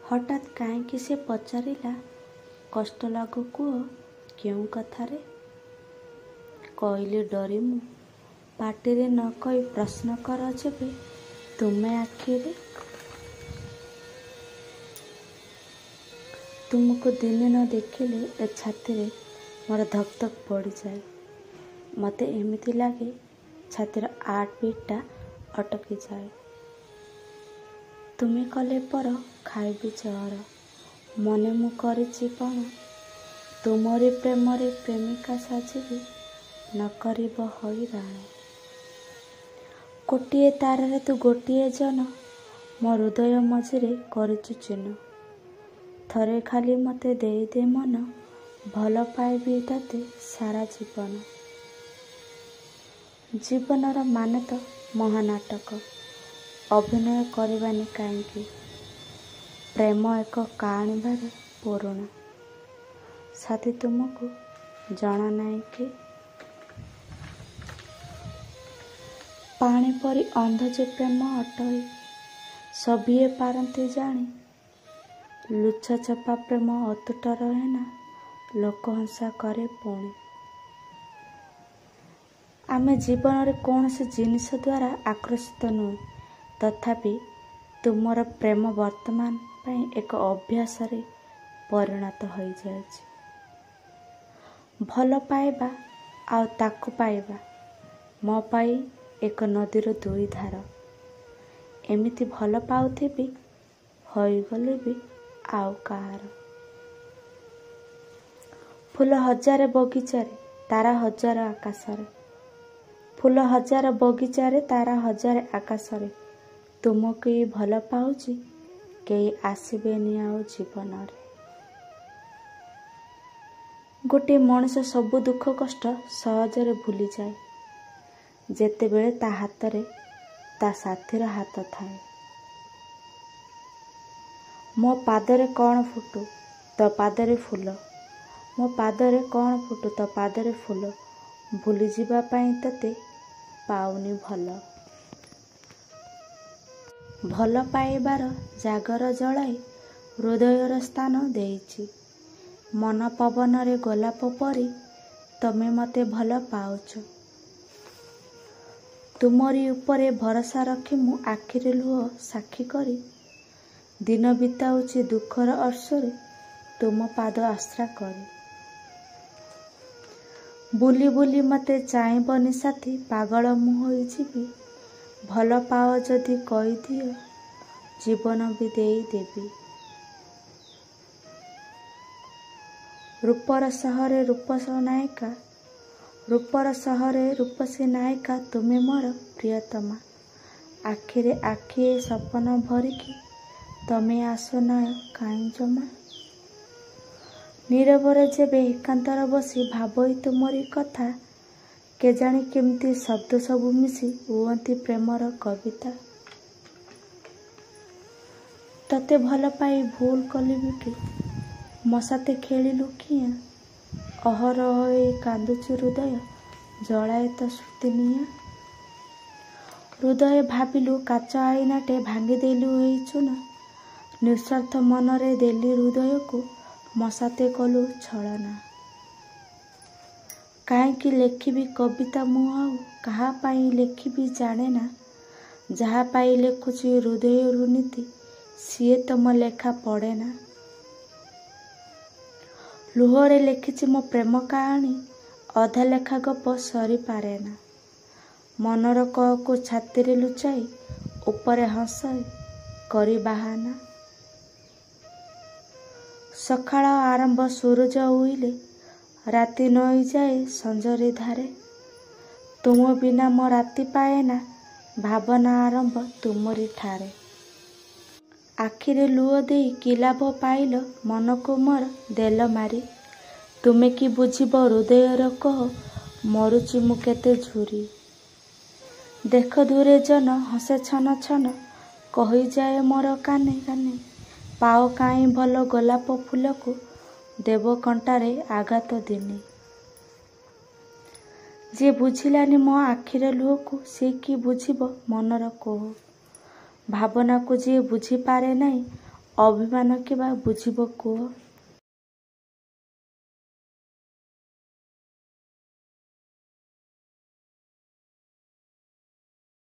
ହଠାତ୍ କାହିଁକି ସେ ପଚାରିଲା, କଷ୍ଟ ଲାଗୁ କୁହ, କେଉଁ କଥାରେ? କହିଲି ଡରି ମୁଁ। ପାଟିରେ ନ କହି ପ୍ରଶ୍ନ କର ଯେବେ ତୁମେ ଆଖିରେ। ତୁମକୁ ଦିନେ ନ ଦେଖିଲେ ଏ ଛାତିରେ ମୋର ଧକ୍ ଧକ୍ ପଡ଼ିଯାଏ। ମୋତେ ଏମିତି ଲାଗେ ଛାତିର ହାର୍ଟବିଟ୍ଟା ଅଟକିଯାଏ। ତୁମେ କଲେ ପର, ଖାଇବି ଜହର। ମନେ ମୁଁ କରିଛି କ'ଣ? ତୁମରି ପ୍ରେମରେ ପ୍ରେମିକା ସାଜିବି, ନ କରିବ ହଇରାଣ। ଗୋଟିଏ ତାରାରେ ତୁ ଗୋଟିଏ ଜନ, ମୋ ହୃଦୟ ମଝିରେ କରିଛୁ ଚିହ୍ନ। ଥରେ ଖାଲି ମୋତେ ଦେଇଦେ ମନ, ଭଲ ପାଇବି ତତେ ସାରା ଜୀବନ। ଜୀବନର ମାନେ ତ ମହାନାଟକ, ଅଭିନୟ କରିବାନି କାହିଁକି? ପ୍ରେମ ଏକ କାହାଣୀ ଭାରି ପୁରୁଣା, ସାଥୀ ତୁମକୁ ଜଣା ନାହିଁ କି? ପାଣି ପରି ଅନ୍ଧ ଯେ ପ୍ରେମ ଅଟଇ, ସଭିଏ ପାରନ୍ତି ଜାଣି। ଲୁଚା ଛପା ପ୍ରେମ ଅତୁଟ ରହେନା, ଲୋକହସା କରେ ପୁଣି। ଆମେ ଜୀବନରେ କୌଣସି ଜିନିଷ ଦ୍ୱାରା ଆକର୍ଷିତ ନୁହେଁ, ତଥାପି ତୁମର ପ୍ରେମ ବର୍ତ୍ତମାନ ପାଇଁ ଏକ ଅଭ୍ୟାସରେ ପରିଣତ ହୋଇଯାଇଛି। ଭଲ ପାଇବା ଆଉ ତାକୁ ପାଇବା ମୋ ପାଇଁ ଏକ ନଦୀର ଦୁଇ ଧାର। ଏମିତି ଭଲ ପାଉଥିବି, ହୋଇଗଲେ ବି ଆଉ କାହାର। ଫୁଲ ହଜାରେ ବଗିଚାରେ, ତାରା ହଜାର ଆକାଶରେ। ଫୁଲ ହଜାର ବଗିଚାରେ, ତାରା ହଜାରେ ଆକାଶରେ। ତୁମକୁ ଭଲ ପାଉଛି, କେହି ଆସିବେନି ଆଉ ଜୀବନରେ। ଗୋଟିଏ ମଣିଷ ସବୁ ଦୁଃଖ କଷ୍ଟ ସହଜରେ ଭୁଲିଯାଏ, ଯେତେବେଳେ ତା ହାତରେ ତା ସାଥୀର ହାତ ଥାଏ। ମୋ ପାଦରେ କ'ଣ ଫୁଟୁ, ତୋ ପାଦରେ ଫୁଲ। ମୋ ପାଦରେ କ'ଣ ଫୁଟୁ, ତୋ ପାଦରେ ଫୁଲ। ଭୁଲିଯିବା ପାଇଁ ତତେ ପାଉନି ଭଲ। ଭଲ ପାଇବାର ଜାଗର ଜଳାଇ ହୃଦୟର ସ୍ଥାନ ଦେଇଛି। ମନ ପବନରେ ଗୋଲାପ ପରି ତମେ ମୋତେ ଭଲ ପାଉଛ। ତୁମରି ଉପରେ ଭରସା ରଖି ମୁଁ ଆଖିରେ ଲୁହ ସାକ୍ଷୀ କରି, ଦିନ ବିତାଉଛି ଦୁଃଖର ଅର୍ଶରେ ତୁମ ପାଦ ଆଶ୍ରା କରି। ବୁଲି ବୁଲି ମୋତେ ଚାହିଁବନି ସାଥୀ, ପାଗଳ ମୁଁ ହୋଇଯିବି। ଭଲ ପାଅ ଯଦି କହିଦିଅ, ଜୀବନ ବି ଦେଇଦେବି। ରୂପର ସହରେ ରୂପସୀ ନାୟିକା, ରୂପର ସହରେ ରୂପସୀ ନାୟିକା ତୁମେ ମୋର ପ୍ରିୟତମା। ଆଖିରେ ଆଖିଏ ସପନ ଭରିକି ତମେ ଆସୁନା କାହିଁ ଜମା। ନୀରବରେ ଯେବେ ଏକାନ୍ତରେ ବସି ଭାବଇ ତୁମରି କଥା, କେଜାଣି କେମିତି ଶବ୍ଦ ସବୁ ମିଶି ହୁଅନ୍ତି ପ୍ରେମର କବିତା। ତତେ ଭଲ ପାଇ ଭୁଲ କଲିବି କି, ମୋ ସାଥେ ଖେଳିଲୁ କିଆଁ। ଅହରହ ହୋଇ କାନ୍ଦୁଛି ହୃଦୟ, ଜଳାଏ ତ ସ୍ମୃତି ନିଆଁ। ହୃଦୟ ଭାବିଲୁ କାଚ ଆଇନାଟେ, ଭାଙ୍ଗିଦେଲୁ ଏଇ ଚୂନା। ନିଃସ୍ୱାର୍ଥ ମନରେ ଦେଲି ହୃଦୟକୁ, ମୋ ସାଥେ କଲୁ ଛଳନା। କାହିଁକି ଲେଖିବି କବିତା ମୁଁ ଆଉ କାହା ପାଇଁ ଲେଖିବି ଜାଣେନା। ଯାହା ପାଇଁ ଲେଖୁଛି ହୃଦୟରୁ ନୀତି, ସିଏ ତ ମୋ ଲେଖା ପଢ଼େନା। ଲୁହରେ ଲେଖିଛି ମୋ ପ୍ରେମ କାହାଣୀ, ଅଧା ଲେଖା ଗପ ସରିପାରେନା। ମନର କୋହକୁ ଛାତିରେ ଲୁଚାଇ, ଉପରେ ହସ କରି ବାହାନା। ସକାଳ ଆରମ୍ଭ ସୂରୁଜ ଉଇଁଲେ, ରାତି ନଇଁଯାଏ ସଞ୍ଜରେ ଧାରେ। ତୁମ ବିନା ମୋ ରାତି ପାଏନା, ଭାବନା ଆରମ୍ଭ ତୁମରି ଠାରେ। ଆଖିରେ ଲୁହ ଦେଇ କି ଲାଭ ପାଇଲ, ମନକୁ ମୋର ଦେଲ ମାରି। ତୁମେ କି ବୁଝିବ ହୃଦୟର କୋହ, ମରୁଛି ମୁଁ କେତେ ଝୁରି। ଦେଖ ଦୂରେ ଜନ ହସେ ଛନ ଛନ, କହିଯାଏ ମୋର କାନେ କାନେ। ପାଅ କାହିଁ ଭଲ ଗୋଲାପ ଫୁଲକୁ, ଦେବ କଣ୍ଟାରେ ଆଘାତ ଦିନେ। ଯିଏ ବୁଝିଲାନି ମୋ ଆଖିର ଲୁହକୁ, ସିଏ କି ବୁଝିବ ମନର କୋହ। ଭାବନାକୁ ଯିଏ ବୁଝିପାରେ ନାହିଁ, ଅଭିମାନ କିବା ବୁଝିବ କୁହ।